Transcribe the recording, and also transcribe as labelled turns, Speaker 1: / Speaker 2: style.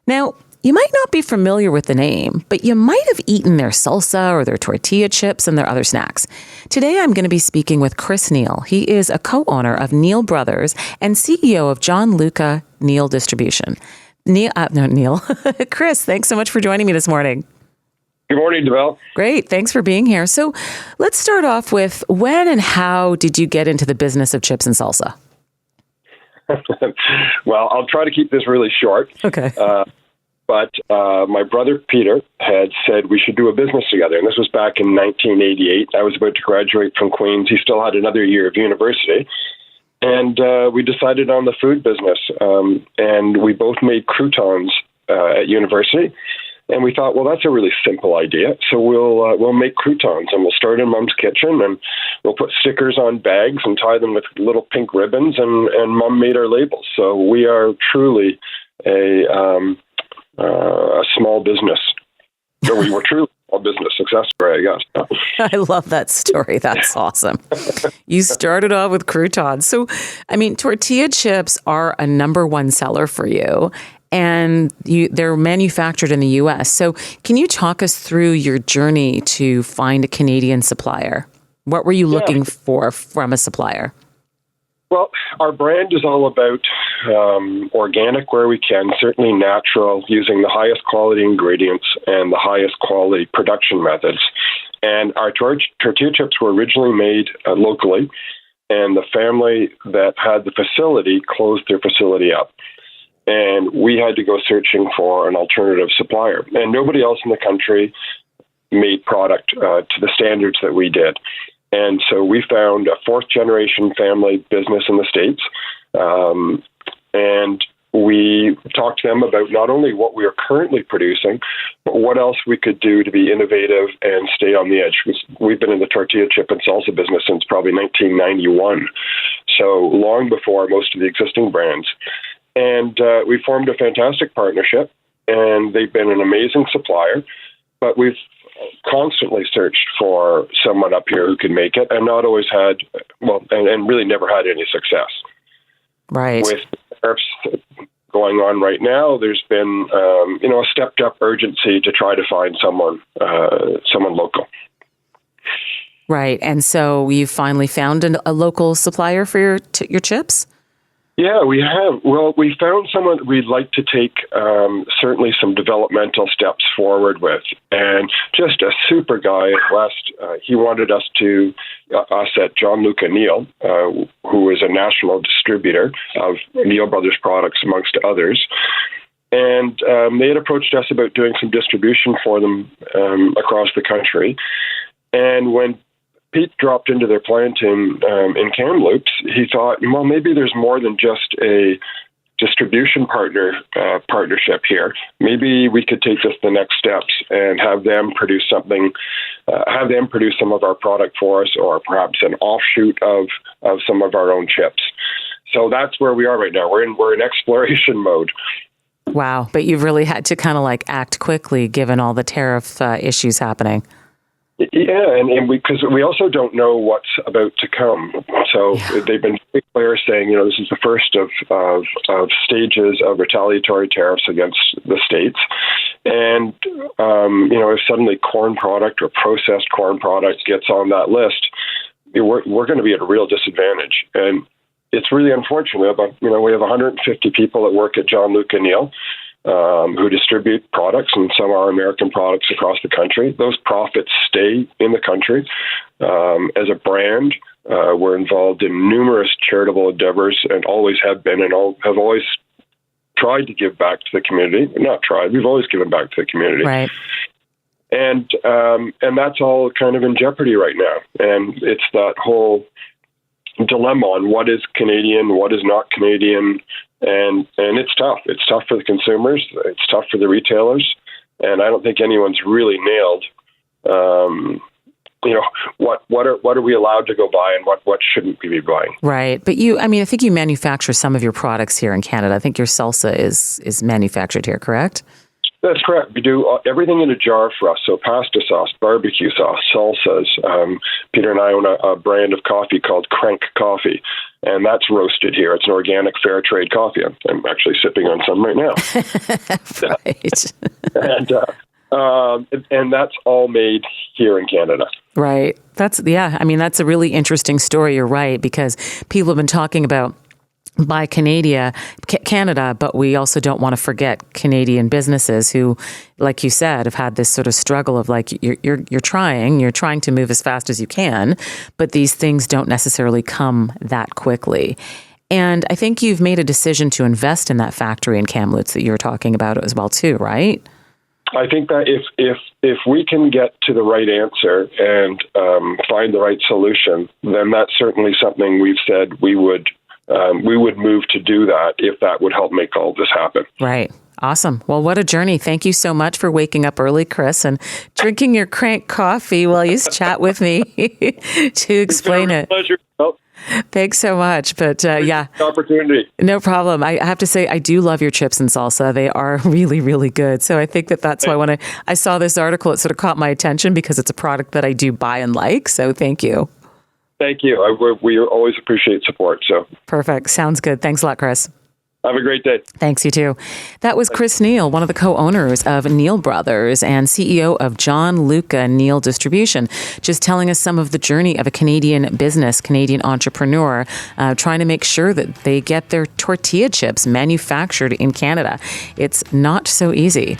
Speaker 1: Now, you might not be familiar with the name, but you might have eaten their salsa or their tortilla chips and their other snacks. Today, I'm going to be speaking with Chris Neal. He is a co-owner of Neal Brothers and CEO of John Luca Neal Distribution. Chris, thanks so much for joining me this morning.
Speaker 2: Good morning, Deval.
Speaker 1: Great. Thanks for being here. So let's start off with when and how did you get into the business of chips and salsa?
Speaker 2: Well, I'll try to keep this really short.
Speaker 1: Okay.
Speaker 2: But my brother Peter had said we should do a business together. And this was back in 1988. I was about to graduate from Queen's. He still had another year of university. And we decided on the food business. And we both made croutons at university. And we thought, well, that's a really simple idea. So we'll make croutons, and we'll start in Mom's kitchen, and we'll put stickers on bags and tie them with little pink ribbons. And Mom made our labels. So we are truly a small business. So we were truly a small business success story, I guess.
Speaker 1: I love that story. That's awesome. You started off with croutons. So, I mean, tortilla chips are a number one seller for you, and they're manufactured in the U.S. So can you talk us through your journey to find a Canadian supplier? What were you looking for from a supplier?
Speaker 2: Well, our brand is all about organic where we can, certainly natural, using the highest quality ingredients and the highest quality production methods. And our tortilla chips were originally made locally, and the family that had the facility closed their facility up. And we had to go searching for an alternative supplier. And nobody else in the country made product to the standards that we did. And so we found a fourth-generation family business in the States, and we talked to them about not only what we are currently producing, but what else we could do to be innovative and stay on the edge. We've been in the tortilla chip and salsa business since probably 1991, so long before most of the existing brands. And we formed a fantastic partnership, and they've been an amazing supplier, but we've constantly searched for someone up here who can make it, and not always had, and really never had any success.
Speaker 1: Right.
Speaker 2: With tariffs going on right now, there's been, a stepped up urgency to try to find someone local.
Speaker 1: Right. And so you finally found a local supplier for your chips?
Speaker 2: Yeah, we have. Well, we found someone that we'd like to take certainly some developmental steps forward with. And just a super guy at West, he wanted us at John Luca Neal, who is a national distributor of Neal Brothers products, amongst others. And they had approached us about doing some distribution for them across the country. And when Pete dropped into their plant in Kamloops, he thought, well, maybe there's more than just a distribution partnership here. Maybe we could take this the next steps and have them produce something, some of our product for us, or perhaps an offshoot of some of our own chips. So that's where we are right now. We're in exploration mode.
Speaker 1: Wow, but you've really had to kind of act quickly given all the tariff issues happening.
Speaker 2: Yeah, and because we also don't know what's about to come. So they've been very clear saying, this is the first of stages of retaliatory tariffs against the states. And, if suddenly corn product or processed corn product gets on that list, we're going to be at a real disadvantage. And it's really unfortunate, but, we have 150 people that work at John Luca Neal, who distribute products, and some are American products across the country. Those profits stay in the country. As a brand, we're involved in numerous charitable endeavors and always have been, and have always tried to give back to the community. Not tried, we've always given back to the community.
Speaker 1: Right.
Speaker 2: And that's all kind of in jeopardy right now. And it's that whole dilemma on what is Canadian, what is not Canadian. And it's tough. It's tough for the consumers. It's tough for the retailers. And I don't think anyone's really nailed, what are we allowed to go buy and what shouldn't we be buying.
Speaker 1: Right. But I think you manufacture some of your products here in Canada. I think your salsa is manufactured here, correct?
Speaker 2: That's correct. We do everything in a jar for us. So pasta sauce, barbecue sauce, salsas. Peter and I own a brand of coffee called Crank Coffee, and that's roasted here. It's an organic fair trade coffee. I'm actually sipping on some right now.
Speaker 1: Right.
Speaker 2: And that's all made here in Canada.
Speaker 1: Right. That's a really interesting story. You're right, because people have been talking about Buy Canada, but we also don't want to forget Canadian businesses who, like you said, have had this sort of struggle of like you're trying to move as fast as you can, but these things don't necessarily come that quickly. And I think you've made a decision to invest in that factory in Kamloops that you were talking about as well too, right?
Speaker 2: I think that if we can get to the right answer and find the right solution, then that's certainly something we've said we would move to do that if that would help make all this happen.
Speaker 1: Right. Awesome. Well, what a journey. Thank you so much for waking up early, Chris, and drinking your Crank coffee while you chat with me to explain it.
Speaker 2: Pleasure. Well,
Speaker 1: thanks so much. But
Speaker 2: opportunity.
Speaker 1: No problem. I have to say, I do love your chips and salsa. They are really, really good. So I think that's why when I saw this article, it sort of caught my attention because it's a product that I do buy and like. So thank you.
Speaker 2: Thank you. We always appreciate support. So
Speaker 1: perfect. Sounds good. Thanks a lot, Chris.
Speaker 2: Have a great day.
Speaker 1: Thanks, you too. That was Chris Neal, one of the co-owners of Neal Brothers and CEO of John Luca Neal Distribution, just telling us some of the journey of a Canadian business, Canadian entrepreneur, trying to make sure that they get their tortilla chips manufactured in Canada. It's not so easy.